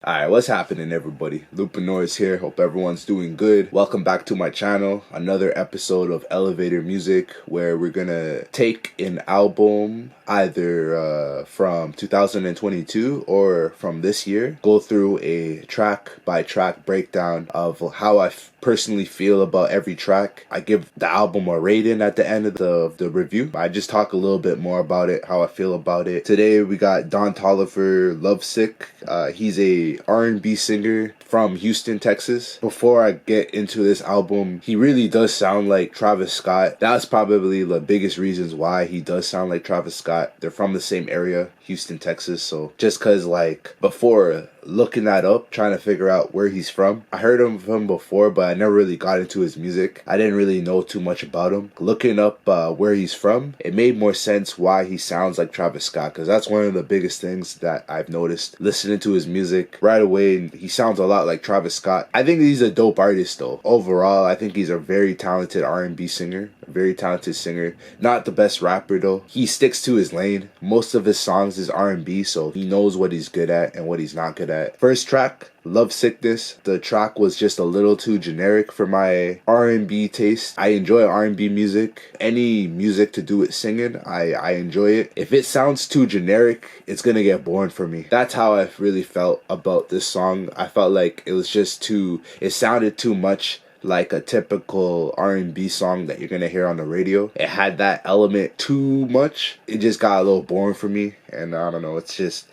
Alright, what's happening everybody? Norris here, hope everyone's doing good. Welcome back to my channel, another episode of Elevator Music where we're gonna take an album either from 2022 or from this year, go through a track by track breakdown of how I personally feel about every track. I give the album a rating at the end of the review. I just talk a little bit more about it, how I feel about it. Today we got Toliver, Lovesick. He's a R&B singer from Houston, Texas. Before I get into this album, he really does sound like Travis Scott. That's probably the biggest reasons why he does sound like Travis Scott. They're from the same area, Houston, Texas. So just cause like before looking that up, trying to figure out where he's from, I heard of him before, but I never really got into his music. I didn't really know too much about him. Looking up where he's from, it made more sense why he sounds like Travis Scott, because that's one of the biggest things that I've noticed listening to his music. Right away, he sounds a lot like Travis Scott. I think he's a dope artist though. Overall, I think he's a very talented R&B singer, a very talented singer. Not the best rapper though. He sticks to his lane. Most of his songs is R&B, so he knows what he's good at and what he's not good at. First track, Lovesickness. The track was just a little too generic for my R&B taste. I enjoy R&B music. Any music to do with singing, I enjoy it. If it sounds too generic, it's gonna get boring for me. That's how I really felt about this song. I felt like it was just it sounded too much like a typical R&B song that you're gonna hear on the radio. It had that element too much. It just got a little boring for me, and I don't know, it just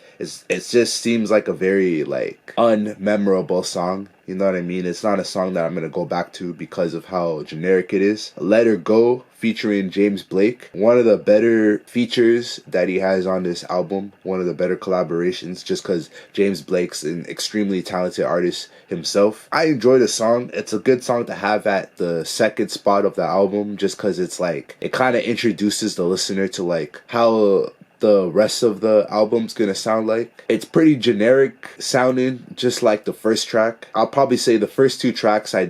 seems like a very like unmemorable song. You know what I mean? It's not a song that I'm gonna go back to because of how generic it is. Let Her Go featuring James Blake. One of the better features that he has on this album. One of the better collaborations, just because James Blake's an extremely talented artist himself. I enjoy the song. It's a good song to have at the second spot of the album, just because it's like, it kind of introduces the listener to like how the rest of the album's gonna sound like. It's pretty generic sounding, just like the first track. I'll probably say the first two tracks I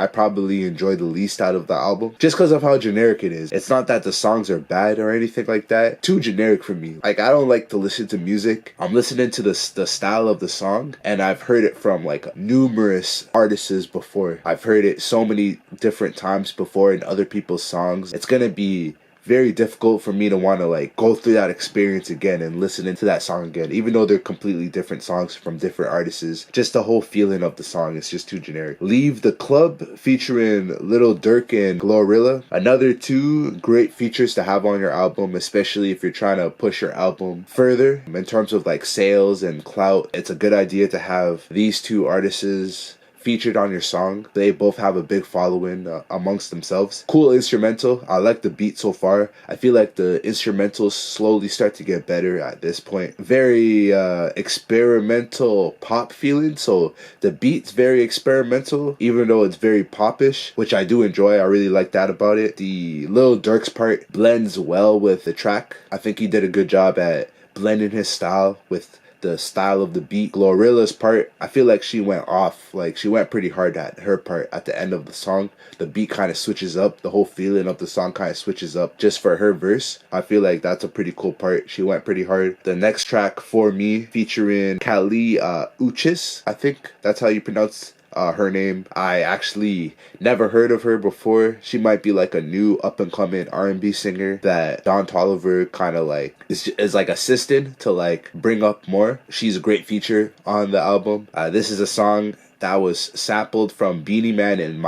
probably enjoy the least out of the album, just because of how generic it is. It's not that the songs are bad or anything like that. Too generic for me. Like, I don't like to listen to music. I'm listening to the style of the song, and I've heard it from like numerous artists before. I've heard it so many different times before in other people's songs. It's gonna be very difficult for me to want to like go through that experience again and listen into that song again, even though they're completely different songs from different artists. Just the whole feeling of the song is just too generic. Leave the Club featuring Durk and GloRilla. Another two great features to have on your album, especially if you're trying to push your album further in terms of like sales and clout. It's a good idea to have these two artists featured on your song. They both have a big following amongst themselves. Cool instrumental. I like the beat so far. I feel like the instrumentals slowly start to get better at this point. Very experimental pop feeling. So the beat's very experimental, even though it's very popish, which I do enjoy. I really like that about it. The Lil Durk's part blends well with the track. I think he did a good job at blending his style with the style of the beat. GloRilla's part, I feel like she went off. Like, she went pretty hard at her part at the end of the song. The beat kind of switches up. The whole feeling of the song kind of switches up just for her verse. I feel like that's a pretty cool part. She went pretty hard. The next track, For Me, featuring Uchis. I think that's how you pronounce her name. I actually never heard of her before. She might be like a new up and coming R&B singer that Toliver kind of like is like assistant to like bring up more. She's a great feature on the album. This is a song that was sampled from Beanie Man and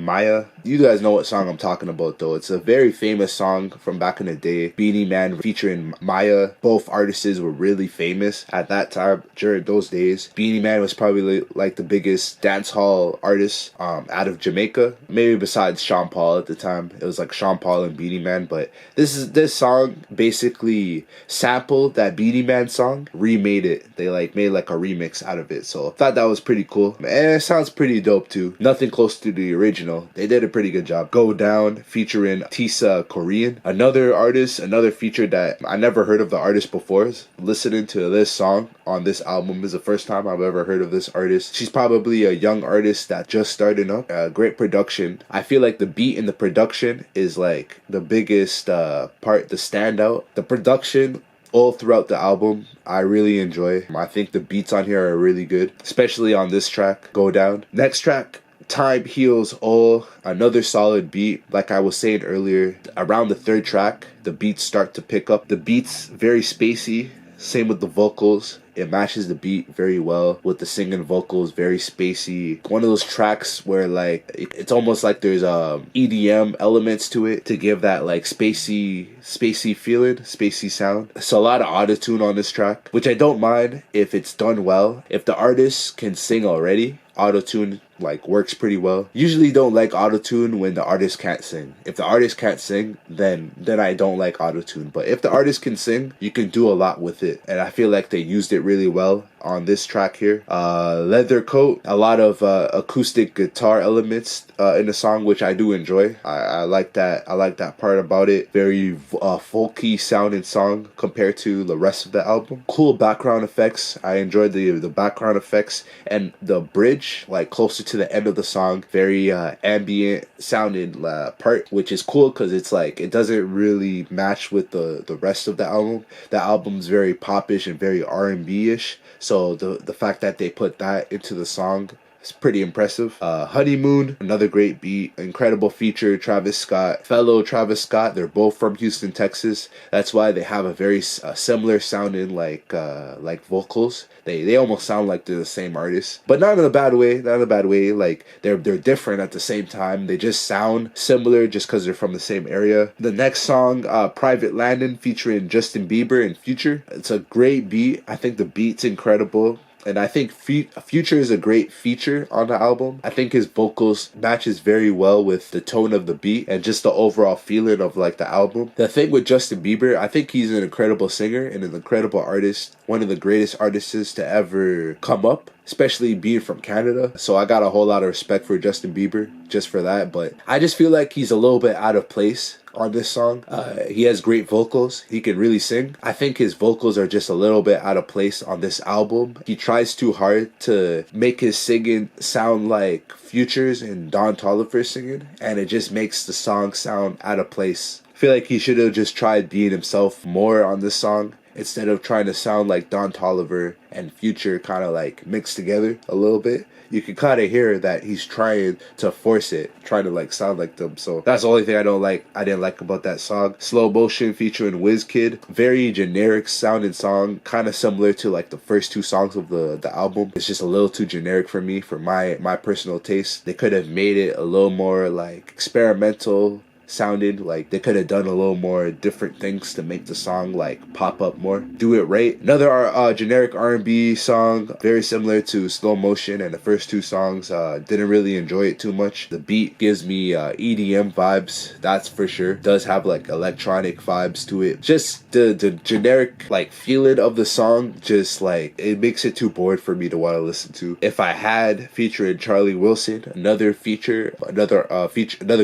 Maya. You guys know what song I'm talking about though. It's a very famous song from back in the day. Beanie Man featuring Maya. Both artists were really famous at that time during those days. Beanie Man was probably like the biggest dancehall artist out of Jamaica. Maybe besides Sean Paul at the time. It was like Sean Paul and Beanie Man. But this song basically sampled that Beanie Man song, remade it. They like made like a remix out of it. So I thought that was pretty cool. And it sounds pretty dope too. Nothing close to the original. They did a pretty good job. Go Down featuring TisaKorean. Another artist, another feature that I never heard of the artist before. Listening to this song on this album is the first time I've ever heard of this artist. She's probably a young artist that just started up. Great production. I feel like the beat and the production is like the biggest part, the standout. The production all throughout the album. I really enjoy. I think the beats on here are really good, especially on this track, Go Down. Next track, Time Heals All, another solid beat. Like I was saying earlier, around the third track, the beats start to pick up. The beats very spacey, same with the vocals. It matches the beat very well with the singing vocals, very spacey. One of those tracks where like it's almost like there's EDM elements to it to give that like spacey feeling, spacey sound. So a lot of autotune on this track, which I don't mind if it's done well. If the artist can sing already, autotune like works pretty well. Usually don't like autotune when the artist can't sing. If the artist can't sing, then I don't like autotune. But if the artist can sing, you can do a lot with it. And I feel like they used it really well on this track here. Leather Coat, a lot of acoustic guitar elements in the song, which I do enjoy. I like that. I like that part about it. Very folky sounding song compared to the rest of the album. Cool background effects. I enjoyed the background effects and the bridge, like closer to the end of the song. Very ambient sounding part, which is cool because it's like it doesn't really match with the rest of the album. The album's very popish and very R&B-ish. So the fact that they put that into the song is pretty impressive. Honeymood, another great beat. Incredible feature, Travis Scott. Fellow Travis Scott, they're both from Houston, Texas. That's why they have a very similar sounding like vocals. They almost sound like they're the same artist, but not in a bad way. Not in a bad way. Like they're different at the same time. They just sound similar just because they're from the same area. The next song, Private Landing, featuring Justin Bieber and Future. It's a great beat. I think the beat's incredible. And I think Future is a great feature on the album. I think his vocals matches very well with the tone of the beat and just the overall feeling of like the album. The thing with Justin Bieber, I think he's an incredible singer and an incredible artist. One of the greatest artists to ever come up, especially being from Canada. So I got a whole lot of respect for Justin Bieber just for that. But I just feel like he's a little bit out of place on this song. He has great vocals. He can really sing. I think his vocals are just a little bit out of place on this album. He tries too hard to make his singing sound like Future's and Don Toliver singing, and it just makes the song sound out of place. I feel like he should have just tried being himself more on this song instead of trying to sound like Don Toliver and Future kind of like mixed together a little bit. You can kind of hear that he's trying to force it, trying to like sound like them. So that's the only thing I didn't like about that song. Slow Motion featuring Wizkid. Very generic sounding song, kind of similar to like the first two songs of the album. It's just a little too generic for me, for my personal taste. They could have made it a little more like experimental sounded. Like they could have done a little more different things to make the song like pop up more, do it right. Another generic R&B song, very similar to Slow Motion and the first two songs. Didn't really enjoy it too much. The beat gives me EDM vibes, that's for sure. Does have like electronic vibes to it. Just the generic like feeling of the song, just like it makes it too bored for me to want to listen to. If I had featuring Charlie Wilson, another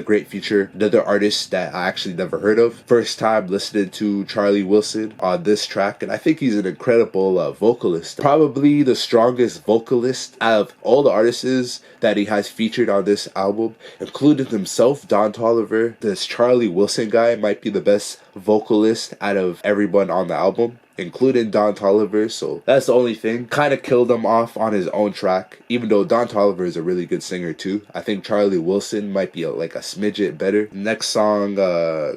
great feature, another artist that I actually never heard of. First time listening to Charlie Wilson on this track, and I think he's an incredible vocalist. Probably the strongest vocalist out of all the artists that he has featured on this album, including himself, Don Toliver. This Charlie Wilson guy might be the best vocalist out of everyone on the album, including Don Toliver. So that's the only thing. Kind of killed him off on his own track, even though Don Toliver is a really good singer too. I think Charlie Wilson might be like a smidget better. Next song,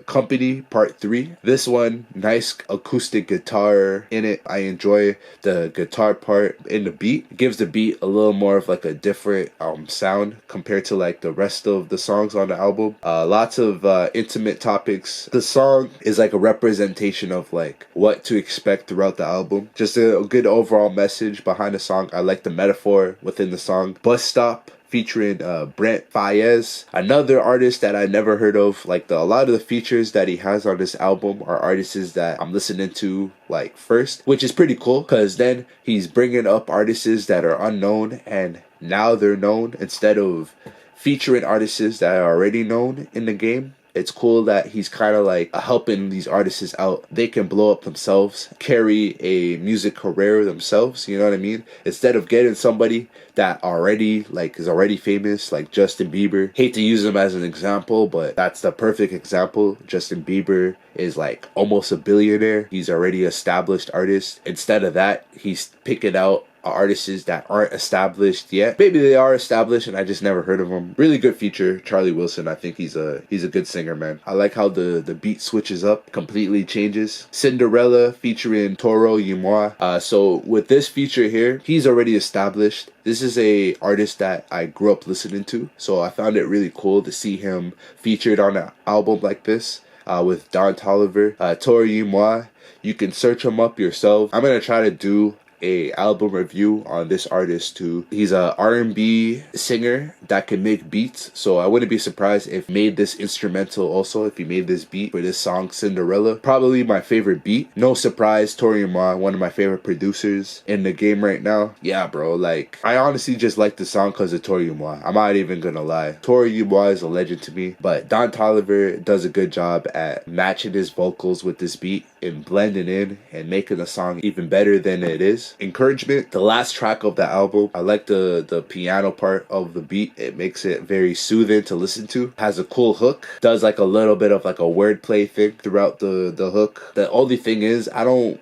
Company Part 3. This one, nice acoustic guitar in it. I enjoy the guitar part in the beat. It gives the beat a little more of like a different sound compared to like the rest of the songs on the album. Lots of intimate topics. The song is like a representation of like what to expect throughout the album. Just a good overall message behind the song. I like the metaphor within the song. Bus Stop featuring Brent, Faiyaz, another artist that I never heard of. Like a lot of the features that he has on this album are artists that I'm listening to like first, which is pretty cool because then he's bringing up artists that are unknown and now they're known instead of featuring artists that are already known in the game It's cool that he's kind of like helping these artists out. They can blow up themselves, carry a music career themselves, you know what I mean? Instead of getting somebody that already like is already famous, like Justin Bieber. Hate to use him as an example, but that's the perfect example. Justin Bieber is like almost a billionaire. He's already established artist. Instead of that, he's picking out artists that aren't established yet. Maybe they are established and I just never heard of them. Really good feature, Charlie Wilson. I think he's a good singer, man. I like how the beat switches up, completely changes. Cinderella featuring Toro Y Moi. So with this feature here, he's already established. This is a artist that I grew up listening to, so I found it really cool to see him featured on an album like this. With Don Toliver, Toro Y Moi. You can search him up yourself. I'm gonna try to do a album review on this artist too. He's a R&B singer that can make beats, so I wouldn't be surprised if he made this instrumental also, if he made this beat for this song Cinderella. Probably my favorite beat. No surprise, Toro Y Moi, one of my favorite producers in the game right now. Yeah, bro, like I honestly just like the song because of Toro Y Moi. I'm not even gonna lie. Toro Y Moi is a legend to me, but Don Toliver does a good job at matching his vocals with this beat and blending in and making the song even better than it is. Encouragement, the last track of the album. I like the piano part of the beat. It makes it very soothing to listen to. Has a cool hook. Does like a little bit of like a wordplay thing throughout the hook. The only thing is,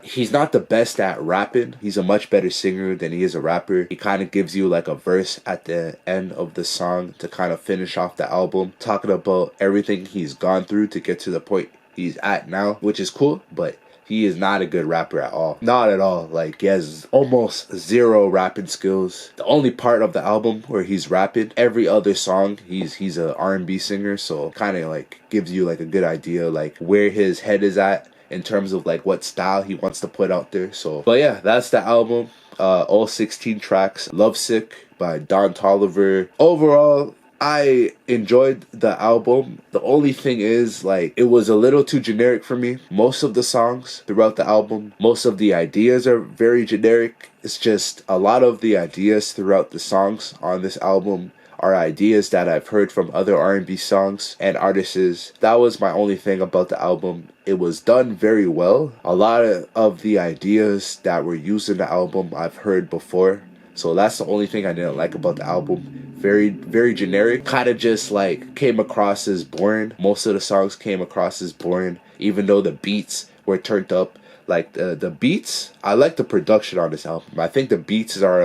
he's not the best at rapping. He's a much better singer than he is a rapper. He kind of gives you like a verse at the end of the song to kind of finish off the album, talking about everything he's gone through to get to the point he's at now, which is cool, but he is not a good rapper at all. Not at all. Like, he has almost zero rapping skills. The only part of the album where he's rapping, every other song, he's a R&B singer, so kind of like gives you like a good idea like where his head is at in terms of like what style he wants to put out there. So, but yeah, that's the album. All 16 tracks. Lovesick by Don Toliver. Overall, I enjoyed the album. The only thing is, like, it was a little too generic for me. Most of the songs throughout the album, most of the ideas are very generic. It's just a lot of the ideas throughout the songs on this album are ideas that I've heard from other R&B songs and artists. That was my only thing about the album. It was done very well. A lot of the ideas that were used in the album I've heard before. So that's the only thing I didn't like about the album. Very, very generic. Kind of just like came across as boring. Most of the songs came across as boring, even though the beats were turned up. Like the beats, I like the production on this album. I think the beats are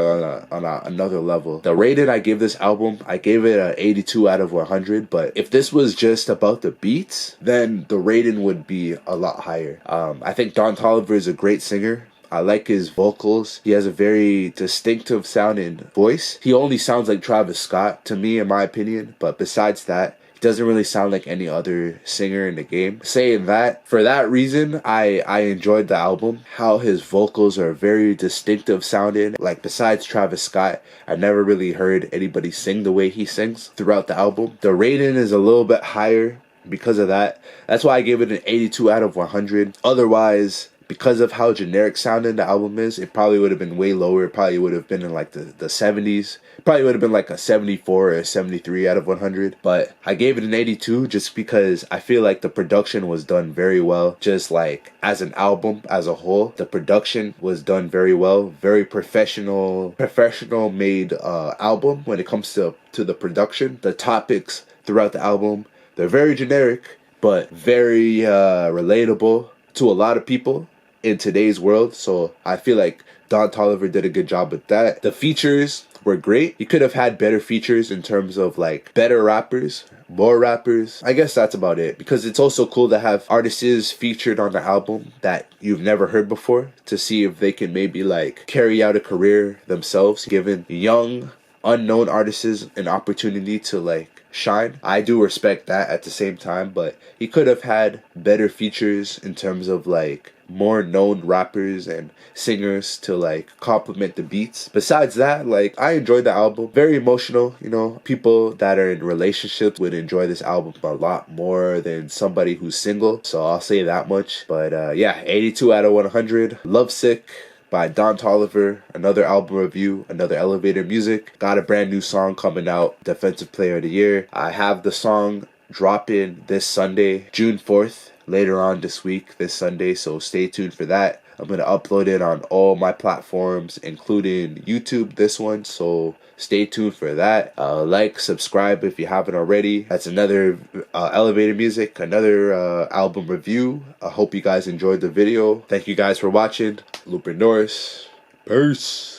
on another level. The rating I give this album, I gave it an 82 out of 100. But if this was just about the beats, then the rating would be a lot higher. I think Don Toliver is a great singer. I like his vocals. He has a very distinctive sounding voice. He only sounds like Travis Scott to me, in my opinion. But besides that, he doesn't really sound like any other singer in the game. Saying that, for that reason, I enjoyed the album. How his vocals are very distinctive sounding. Like, besides Travis Scott, I never really heard anybody sing the way he sings throughout the album. The rating is a little bit higher because of that. That's why I gave it an 82 out of 100. Otherwise, because of how generic sounding the album is, it probably would have been way lower. It probably would have been in like the 70s. Probably would have been like a 74 or a 73 out of 100. But I gave it an 82 just because I feel like the production was done very well. Just like as an album as a whole, the production was done very well. Very professional made album when it comes to the production. The topics throughout the album, they're very generic, but very relatable to a lot of people in today's world. So I feel like Don Toliver did a good job with that. The features were great. He could have had better features in terms of like better rappers, more rappers. I guess that's about it, because it's also cool to have artists featured on the album that you've never heard before, to see if they can maybe like carry out a career themselves, giving young unknown artists an opportunity to like shine. I do respect that at the same time, but he could have had better features in terms of like more known rappers and singers to like complement the beats. Besides that, like, I enjoyed the album. Very emotional, you know. People that are in relationships would enjoy this album a lot more than somebody who's single, so I'll say that much. But yeah, 82 out of 100. Lovesick by Don Toliver, another album review, another elevator music. Got a brand new song coming out, Defensive Player of the Year. I have the song dropping this Sunday, June 4th, later on this week, this Sunday, so stay tuned for that. I'm going to upload it on all my platforms, including YouTube, this one, so stay tuned for that. Like, subscribe if you haven't already. That's another Elevator Music, another album review. I hope you guys enjoyed the video. Thank you guys for watching. Norris. Peace.